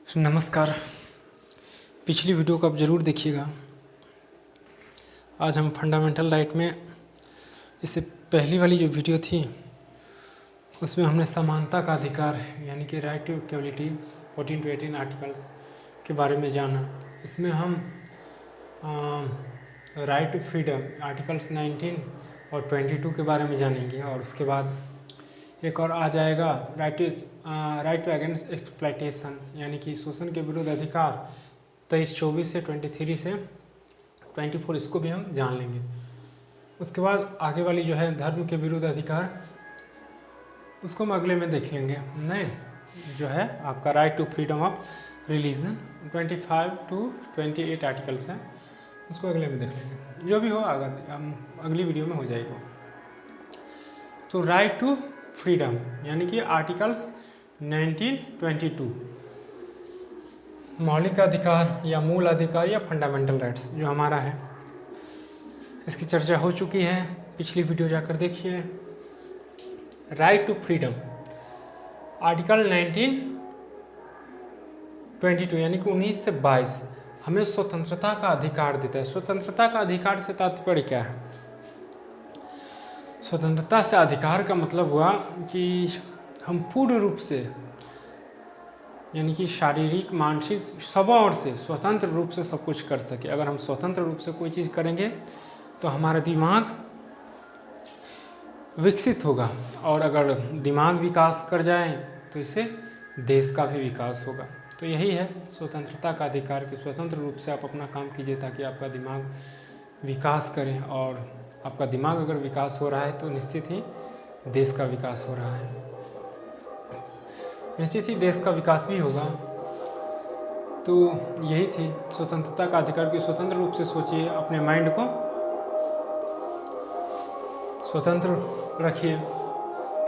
नमस्कार। पिछली वीडियो को आप ज़रूर देखिएगा। आज हम फंडामेंटल राइट में इससे पहली वाली जो वीडियो थी उसमें हमने समानता का अधिकार यानी कि right to equality 14 to 18 articles के बारे में जाना। इसमें हम राइट टू फ्रीडम आर्टिकल्स 19 और 22 के बारे में जानेंगे, और उसके बाद एक और आ जाएगा राइट टू अगेंस्ट एक्सप्लॉयटेशन यानी कि शोषण के विरुद्ध अधिकार 23-24 से 23 से 24, इसको भी हम जान लेंगे। उसके बाद आगे वाली जो है धर्म के विरुद्ध अधिकार, उसको हम अगले में देख लेंगे। नहीं, जो है आपका right to freedom of religion 25 to 28 articles हैं, उसको अगले में देख लेंगे। जो भी हो अगली वीडियो में हो जाएगा। तो राइट टू फ्रीडम यानी कि आर्टिकल्स 19-22 मौलिक अधिकार या मूल अधिकार या फंडामेंटल राइट्स जो हमारा है, इसकी चर्चा हो चुकी है, पिछली वीडियो जाकर देखिए। राइट टू फ्रीडम आर्टिकल 19-22 यानी कि 19 से 22 हमें स्वतंत्रता का अधिकार देता है। स्वतंत्रता का अधिकार से तात्पर्य क्या है? स्वतंत्रता से अधिकार का मतलब हुआ कि हम पूर्ण रूप से यानी कि शारीरिक मानसिक सब ओर से स्वतंत्र रूप से सब कुछ कर सके। अगर हम स्वतंत्र रूप से कोई चीज़ करेंगे तो हमारा दिमाग विकसित होगा, और अगर दिमाग विकास कर जाए तो इससे देश का भी विकास होगा। तो यही है स्वतंत्रता का अधिकार कि स्वतंत्र रूप से आप अपना काम कीजिए ताकि आपका दिमाग विकास करे, और आपका दिमाग अगर विकास हो रहा है तो निश्चित ही देश का विकास हो रहा है, निश्चित ही देश का विकास भी होगा। तो यही थी स्वतंत्रता का अधिकार कि स्वतंत्र रूप से सोचिए, अपने माइंड को स्वतंत्र रखिए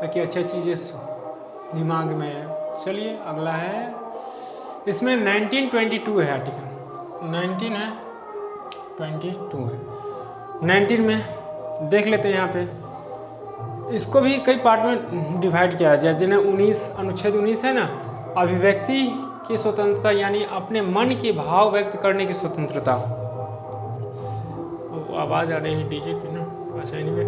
ताकि अच्छी चीज़ें दिमाग में आए। चलिए अगला है, इसमें 19-22 है आर्टिकल, 19 है 22 है। 19 में देख लेते हैं। यहाँ पे इसको भी कई पार्ट में डिवाइड किया जाए, जिन्हें 19 अनुच्छेद 19 है ना, अभिव्यक्ति की स्वतंत्रता यानी अपने मन के भाव व्यक्त करने की स्वतंत्रता। आवाज़ आ रही है डीजे की ना, अच्छा एनीवे।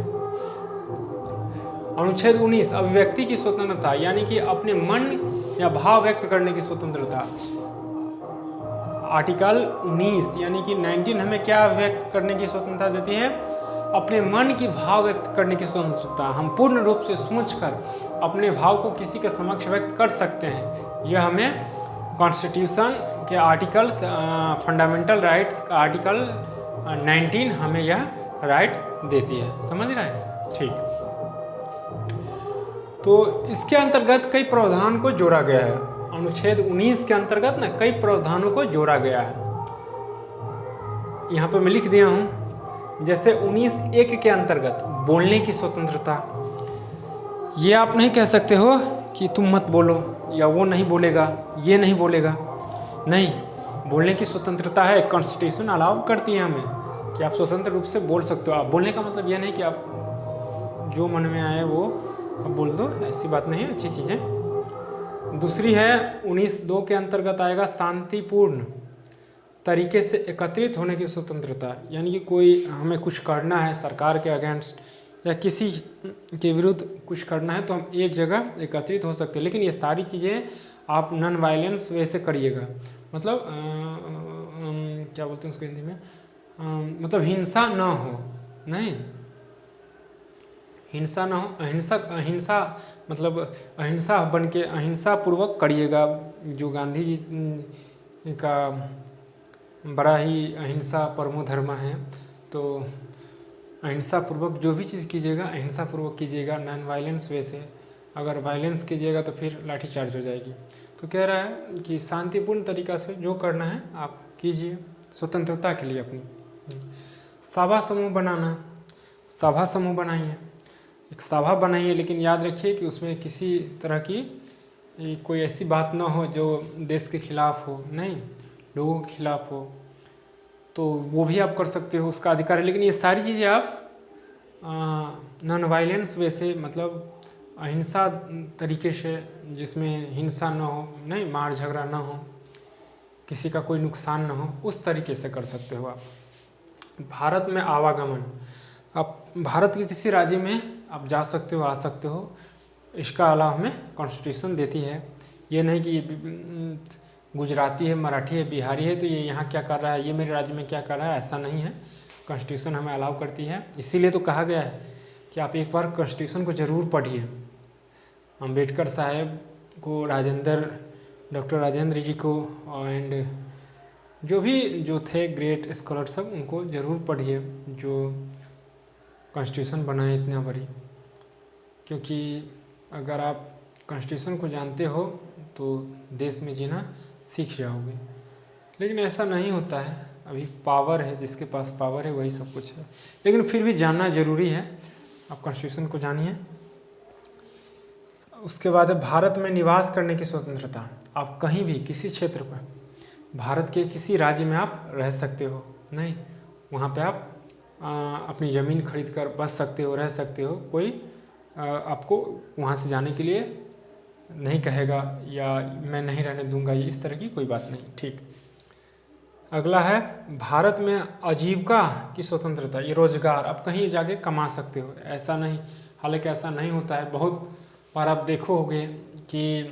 अनुच्छेद 19 अभिव्यक्ति की स्वतंत्रता यानी कि अपने मन या भाव व्यक्त करने की स्वतंत्रता। आर्टिकल 19 यानी कि 19 हमें क्या व्यक्त करने की स्वतंत्रता देती है? अपने मन की भाव व्यक्त करने की स्वतंत्रता। हम पूर्ण रूप से सोचकर अपने भाव को किसी के समक्ष व्यक्त कर सकते हैं। यह हमें कॉन्स्टिट्यूशन के आर्टिकल्स फंडामेंटल राइट्स का आर्टिकल 19 हमें यह राइट देती है। समझ रहे हैं? ठीक। तो इसके अंतर्गत कई प्रावधान को जोड़ा गया है। अनुच्छेद 19 के अंतर्गत ना कई प्रावधानों को जोड़ा गया है। यहाँ पे मैं लिख दिया हूँ, जैसे 19(1) के अंतर्गत बोलने की स्वतंत्रता। ये आप नहीं कह सकते हो कि तुम मत बोलो, या वो नहीं बोलेगा, ये नहीं बोलेगा। नहीं, बोलने की स्वतंत्रता है। कॉन्स्टिट्यूशन अलाउ करती है हमें कि आप स्वतंत्र रूप से बोल सकते हो। आप बोलने का मतलब यह नहीं कि आप जो मन में आए वो बोल दो, ऐसी बात नहीं है। अच्छी चीज़ें। दूसरी है 19(2) के अंतर्गत आएगा शांतिपूर्ण तरीके से एकत्रित होने की स्वतंत्रता। यानी कि कोई हमें कुछ करना है सरकार के अगेंस्ट या किसी के विरुद्ध कुछ करना है तो हम एक जगह एकत्रित हो सकते हैं, लेकिन ये सारी चीज़ें आप नॉन वायलेंस वे से करिएगा। मतलब क्या बोलते हैं उसको हिंदी में, मतलब हिंसा ना हो। नहीं, हिंसा ना हो, अहिंसा मतलब अहिंसा बन के अहिंसा पूर्वक करिएगा। जो गांधी जी का बड़ा ही अहिंसा परमो धर्म है, तो अहिंसा पूर्वक जो भी चीज़ कीजिएगा अहिंसा पूर्वक कीजिएगा, नॉन वायलेंस वे से। अगर वायलेंस कीजिएगा तो फिर लाठीचार्ज हो जाएगी। तो कह रहा है कि शांतिपूर्ण तरीक़ा से जो करना है आप कीजिए स्वतंत्रता के लिए अपनी। सभा समूह बनाना, सभा समूह बनाइए, एक सभा बनाइए, लेकिन याद रखिए कि उसमें किसी तरह की कोई ऐसी बात ना हो जो देश के खिलाफ हो, नहीं लोगों के खिलाफ हो, तो वो भी आप कर सकते हो, उसका अधिकार है। लेकिन ये सारी चीज़ें आप नॉन वायलेंस वे से, मतलब अहिंसा तरीके से, जिसमें हिंसा ना हो, नहीं मार झगड़ा ना हो, किसी का कोई नुकसान ना हो, उस तरीके से कर सकते हो आप। भारत में आवागमन, आप भारत के किसी राज्य में आप जा सकते हो, आ सकते हो, इसका अलावा हमें कॉन्स्टिट्यूशन देती है। ये नहीं कि गुजराती है, मराठी है, बिहारी है तो ये यहाँ क्या कर रहा है, ये मेरे राज्य में क्या कर रहा है, ऐसा नहीं है। कॉन्स्टिट्यूशन हमें अलाउ करती है, इसीलिए तो कहा गया है कि आप एक बार कॉन्स्टिट्यूशन को ज़रूर पढ़िए। अम्बेडकर साहब को, डॉक्टर राजेंद्र जी को, एंड जो थे ग्रेट स्कॉलर सब, उनको ज़रूर पढ़िए जो कॉन्स्टिट्यूशन बनाए इतना बड़ी। क्योंकि अगर आप कॉन्स्टिट्यूशन को जानते हो तो देश में जीना सीख जाओगे। लेकिन ऐसा नहीं होता है, अभी पावर है, जिसके पास पावर है वही सब कुछ है। लेकिन फिर भी जानना ज़रूरी है, आप कॉन्स्टिट्यूशन को जानिए। उसके बाद है भारत में निवास करने की स्वतंत्रता। आप कहीं भी किसी क्षेत्र पर भारत के किसी राज्य में आप रह सकते हो, नहीं वहाँ पे आप अपनी ज़मीन खरीद कर बस सकते हो, रह सकते हो। कोई आपको वहाँ से जाने के लिए नहीं कहेगा या मैं नहीं रहने दूंगा, ये इस तरह की कोई बात नहीं। ठीक, अगला है भारत में आजीविका की स्वतंत्रता। ये रोजगार, आप कहीं जाके कमा सकते हो, ऐसा नहीं, हालांकि ऐसा नहीं होता है। बहुत बार आप देखोगे कि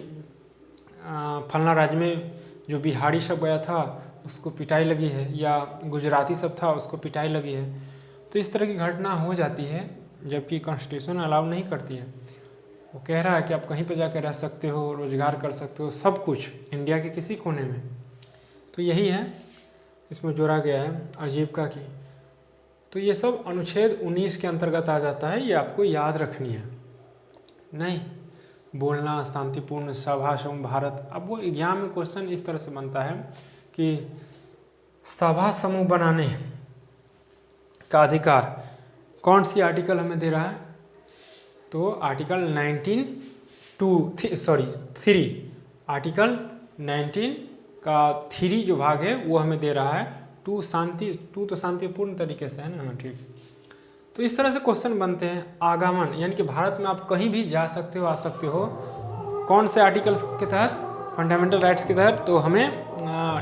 फलना राज्य में जो बिहारी सब गया था उसको पिटाई लगी है, या गुजराती सब था उसको पिटाई लगी है। तो इस तरह की घटना हो जाती है, जबकि कॉन्स्टिट्यूशन अलाउ नहीं करती है। वो कह रहा है कि आप कहीं पर जाकर रह सकते हो, रोज़गार कर सकते हो, सब कुछ इंडिया के किसी कोने में। तो यही है, इसमें जोड़ा गया है आजीविका की। तो ये सब अनुच्छेद 19 के अंतर्गत आ जाता है, ये आपको याद रखनी है। नहीं बोलना, शांतिपूर्ण सभा समूह भारत। अब वो एग्जाम में क्वेश्चन इस तरह से बनता है कि सभा समूह बनाने का अधिकार कौन सी आर्टिकल हमें दे रहा है, तो आर्टिकल 3 आर्टिकल 19 का 3 जो भाग है वो हमें दे रहा है। 2 तो शांतिपूर्ण तरीके से है ना, ठीक। तो इस तरह से क्वेश्चन बनते हैं। आगमन, यानी कि भारत में आप कहीं भी जा सकते हो, आ सकते हो, कौन से आर्टिकल्स के तहत, फंडामेंटल राइट्स के तहत, तो हमें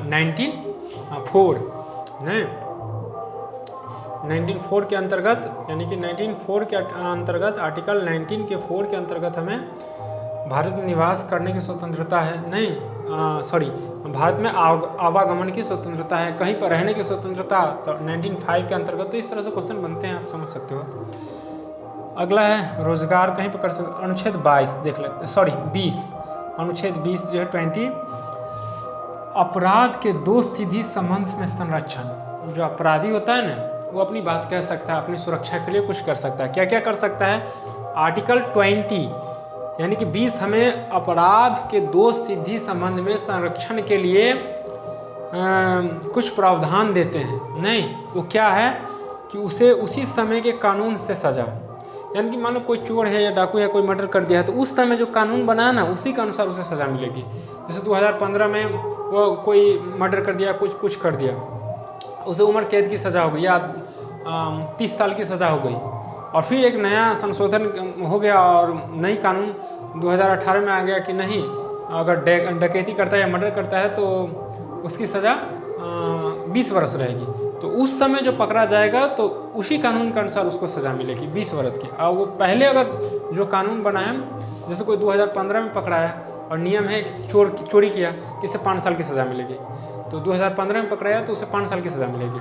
19(4) के अंतर्गत, यानी कि 19(4) के अंतर्गत, आर्टिकल 19 के 4 के अंतर्गत हमें भारत में निवास करने की स्वतंत्रता है। नहीं भारत में आवागमन की स्वतंत्रता है, कहीं पर रहने की स्वतंत्रता, तो 19(5) के अंतर्गत। तो इस तरह से क्वेश्चन बनते हैं, आप समझ सकते हो। अगला है रोजगार कहीं पर कर सकते, अनुच्छेद 22 देख लेते, 20 अनुच्छेद 20 जो है 20, अपराध के 2 सीधी संबंध में संरक्षण। जो अपराधी होता है ना, वो अपनी बात कह सकता है, अपनी सुरक्षा के लिए कुछ कर सकता है। क्या क्या कर सकता है, आर्टिकल 20 यानी कि 20 हमें अपराध के 2 सीधी संबंध में संरक्षण के लिए कुछ प्रावधान देते हैं। नहीं, वो क्या है कि उसे उसी समय के कानून से सजा, यानी कि मान लो कोई चोर है या डाकू है, कोई मर्डर कर दिया है, तो उस समय जो कानून बना है ना, उसी के अनुसार उसे सज़ा मिलेगी। जैसे 2015 में वो कोई मर्डर कर दिया, कुछ कर दिया, उसे उम्र कैद की सज़ा हो गई या 30 साल की सज़ा हो गई। और फिर एक नया संशोधन हो गया और नई कानून 2018 में आ गया कि नहीं, अगर डकैती करता है या मर्डर करता है तो उसकी सज़ा 20 वर्ष रहेगी। तो उस समय जो पकड़ा जाएगा तो उसी कानून के अनुसार उसको सज़ा मिलेगी 20 वर्ष की। और वो पहले अगर जो कानून बना है, जैसे कोई 2015 में पकड़ा है और नियम है चोरी किया, इसे 5 साल की सज़ा मिलेगी, तो 2015 में पकड़ाया तो उसे 5 साल की सज़ा मिलेगी।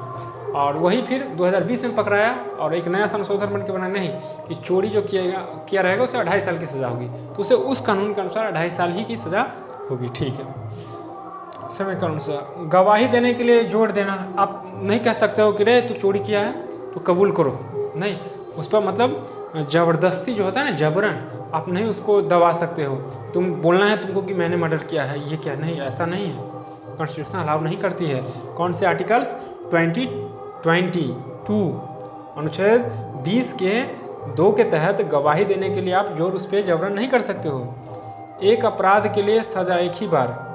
और वही फिर 2020 में पकड़ाया और एक नया संशोधन बन के बना नहीं कि चोरी जो किया रहेगा उसे 2.5 साल की सज़ा होगी, तो उसे उस कानून के अनुसार 2.5 साल ही की सज़ा होगी। ठीक है, समय के अनुसार गवाही देने के लिए जोड़ देना। आप नहीं कह सकते हो कि रे तू चोरी किया है तो कबूल करो, नहीं, उस पर मतलब ज़बरदस्ती जो होता है ना, जबरन, आप नहीं उसको दबा सकते हो। तुम बोलना है तुमको कि मैंने मर्डर किया है, ये क्या, नहीं, ऐसा नहीं है, कॉन्स्टिट्यूशन अलाउ नहीं करती है। कौन से आर्टिकल्स, 22 अनुच्छेद 20 के 2 के तहत गवाही देने के लिए आप जोर उस पर जबरन नहीं कर सकते हो। एक अपराध के लिए सजा एक ही बार,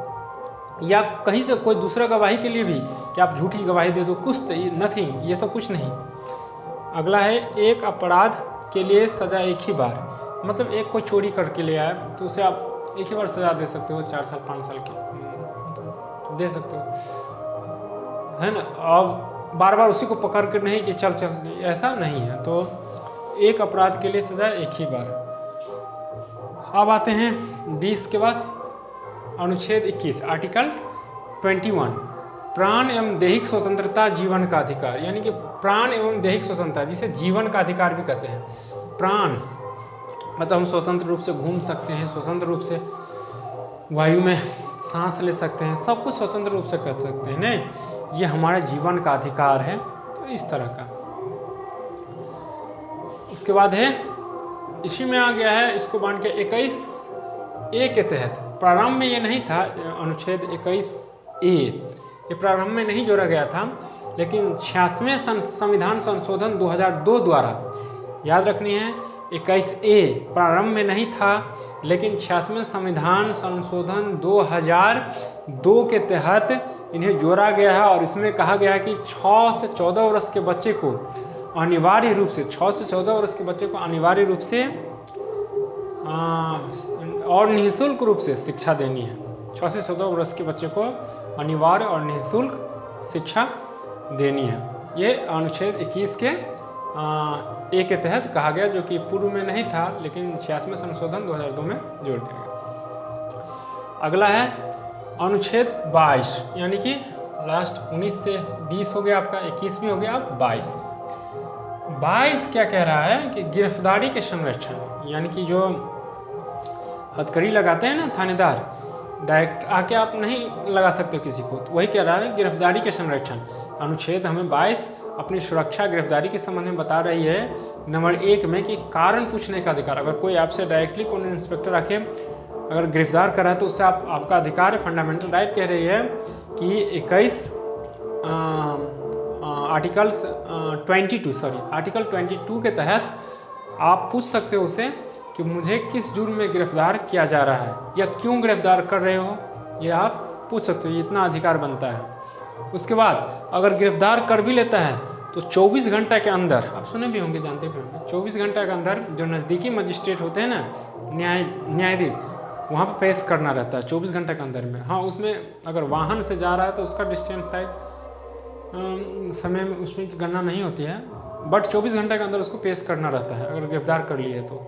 या कहीं से कोई दूसरा गवाही के लिए भी कि आप झूठी गवाही दे दो, कुछ नथिंग, ये सब कुछ नहीं। अगला है एक अपराध के लिए सजा एक ही बार, मतलब एक कोई चोरी करके ले आया तो उसे आप एक ही बार सजा दे सकते हो, 4 साल 5 साल की, दे सकते हो, है ना। अब बार बार उसी को पकड़ कर नहीं कि चल चल, ऐसा नहीं है। तो एक अपराध के लिए सजा एक ही बार। अब आते हैं 20 के बाद अनुच्छेद 21 आर्टिकल 21, प्राण एवं दैहिक स्वतंत्रता जीवन का अधिकार, यानी कि प्राण एवं दैहिक स्वतंत्रता, जिसे जीवन का अधिकार भी कहते हैं। प्राण मतलब हम स्वतंत्र रूप से घूम सकते हैं, स्वतंत्र रूप से वायु में सांस ले सकते हैं, सब कुछ स्वतंत्र रूप से कर सकते हैं, नहीं, ये हमारा जीवन का अधिकार है। तो इस तरह का। उसके बाद है, इसी में आ गया है, इसको बांध के 21A के तहत, प्रारंभ में ये नहीं था, अनुच्छेद 21A ये प्रारंभ में नहीं जोड़ा गया था, लेकिन 86वें संविधान संशोधन 2002 द्वारा, याद रखनी है, 21A प्रारंभ में नहीं था, लेकिन 86वें संविधान संशोधन 2002 के तहत इन्हें जोड़ा गया है। और इसमें कहा गया है कि 6 से 14 वर्ष के बच्चे को अनिवार्य रूप से, 6 से 14 वर्ष के बच्चे को अनिवार्य रूप से और निःशुल्क रूप से शिक्षा देनी है। 6 से 14 वर्ष के बच्चे को अनिवार्य और निःशुल्क शिक्षा देनी है। ये अनुच्छेद 21 के ए के तहत कहा गया, जो कि पूर्व में नहीं था, लेकिन 86वें संशोधन 2002 में जोड़ दिया गया। अगला है अनुच्छेद 22, यानी कि लास्ट 19 से 20 हो गया आपका, 21 भी हो गया, अब 22 क्या कह रहा है कि गिरफ्तारी के संरक्षण, यानी कि जो हथकड़ी लगाते हैं ना थानेदार, डायरेक्ट आके आप नहीं लगा सकते किसी को, तो वही कह रहा है गिरफ्तारी के संरक्षण। अनुच्छेद हमें 22 अपनी सुरक्षा गिरफ्तारी के संबंध में बता रही है नंबर 1 में कि कारण पूछने का अधिकार। अगर कोई आपसे डायरेक्टली कोई इंस्पेक्टर आके अगर गिरफ्तार कर रहा है तो उससे आपका अधिकार है, फंडामेंटल राइट कह रही है कि 21 आर्टिकल 22 के तहत आप पूछ सकते हो उसे कि मुझे किस जुर्म में गिरफ्तार किया जा रहा है या क्यों गिरफ्तार कर रहे हो, ये आप पूछ सकते हो, ये इतना अधिकार बनता है। उसके बाद अगर गिरफ्तार कर भी लेता है तो 24 घंटा के अंदर, आप सुने भी होंगे, जानते भी होंगे, 24 घंटा के अंदर जो नज़दीकी मजिस्ट्रेट होते हैं ना, न्यायाधीश, वहाँ पर पेश करना रहता है 24 घंटे के अंदर में। हाँ, उसमें अगर वाहन से जा रहा है तो उसका डिस्टेंस शायद समय में उसमें की गणना नहीं होती है, बट 24 घंटे के अंदर उसको पेश करना रहता है अगर गिरफ्तार कर लिए तो।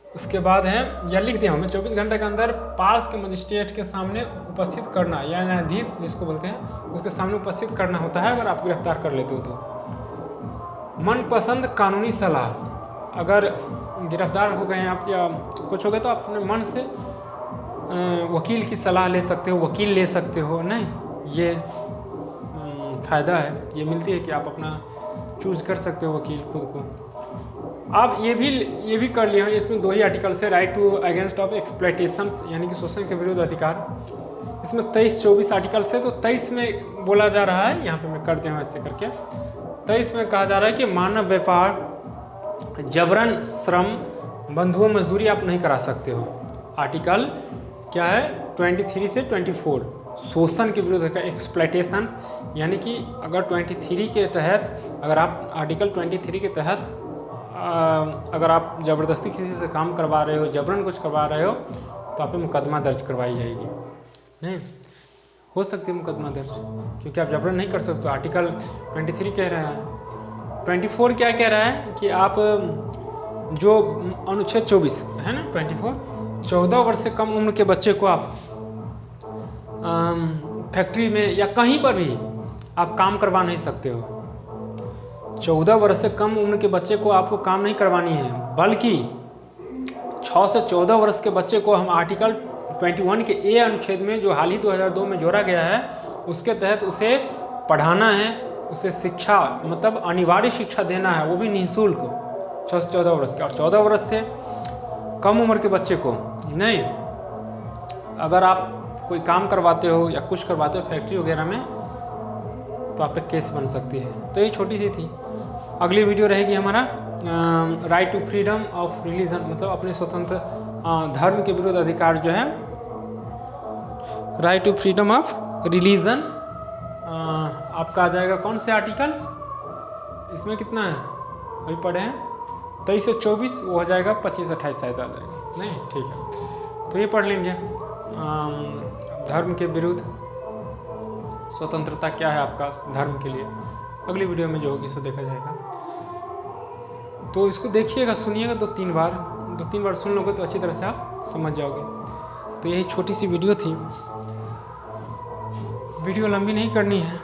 उसके बाद है, या लिख दिया हमें, 24 घंटे के अंदर पास के मजिस्ट्रेट के सामने उपस्थित करना, या न्यायाधीश जिसको बोलते हैं, उसके सामने उपस्थित करना होता है अगर आप गिरफ्तार कर लेते हो तो। मनपसंद कानूनी सलाह, अगर गिरफ्तार हो गए आप या कुछ हो गए तो आप अपने मन से वकील की सलाह ले सकते हो, वकील ले सकते हो, नहीं, ये फ़ायदा है, ये मिलती है कि आप अपना चूज कर सकते हो वकील खुद को। अब ये भी कर लिया है, इसमें 2 ही आर्टिकल से, राइट टू अगेंस्ट ऑफ एक्सप्लॉयटेशंस, यानी कि शोषण के विरुद्ध अधिकार, इसमें 23-24 आर्टिकल से। तो 23 में बोला जा रहा है, यहाँ पे मैं कर दिया हूँ ऐसे करके, 23 में कहा जा रहा है कि मानव व्यापार, जबरन श्रम, बंधुओं मजदूरी आप नहीं करा सकते हो। आर्टिकल क्या है 23 से 24, शोषण के विरुद्ध का एक्सप्लॉयटेशंस, यानी कि अगर 23 के तहत, अगर आप आर्टिकल 23 के तहत अगर आप ज़बरदस्ती किसी से काम करवा रहे हो, जबरन कुछ करवा रहे हो, तो आप पे मुकदमा दर्ज करवाई जाएगी। नहीं हो सकती है मुकदमा दर्ज, क्योंकि आप जबरन नहीं कर सकते। आर्टिकल 23 कह रहा है। 24 क्या कह रहा है कि आप जो अनुच्छेद 24 है ना, 24, 14 वर्ष से कम उम्र के बच्चे को आप फैक्ट्री में या कहीं पर भी आप काम करवा नहीं सकते हो। 14 वर्ष से कम उम्र के बच्चे को आपको काम नहीं करवानी है, बल्कि 6 से 14 वर्ष के बच्चे को हम आर्टिकल 21 के ए अनुच्छेद में, जो हाल ही 2002 में जोड़ा गया है, उसके तहत उसे पढ़ाना है, उसे शिक्षा मतलब अनिवार्य शिक्षा देना है, वो भी निःशुल्क, 6 से 14 वर्ष के। और 14 वर्ष से कम उम्र के बच्चे को नहीं, अगर आप कोई काम करवाते हो या कुछ करवाते हो फैक्ट्री वगैरह में, तो आप पे केस बन सकती है। तो ये छोटी सी थी। अगली वीडियो रहेगी हमारा right to freedom of religion, मतलब अपने स्वतंत्र धर्म के विरुद्ध अधिकार जो है, right to freedom of religion. आपका आ जाएगा कौन से आर्टिकल, इसमें कितना है अभी पढ़े हैं, 23 से 24, वो हो जाएगा 25-28 शायद आ जाएगा, नहीं ठीक है, तो ये पढ़ लेंगे। धर्म के विरुद्ध स्वतंत्रता क्या है आपका धर्म के लिए, अगली वीडियो में जो होगी सो देखा जाएगा। तो इसको देखिएगा, सुनिएगा 2-3 बार सुन लोगे तो अच्छी तरह से आप समझ जाओगे। तो यही छोटी सी वीडियो थी, वीडियो लंबी नहीं करनी है।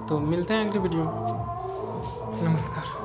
तो मिलते हैं अगली वीडियो। नमस्कार।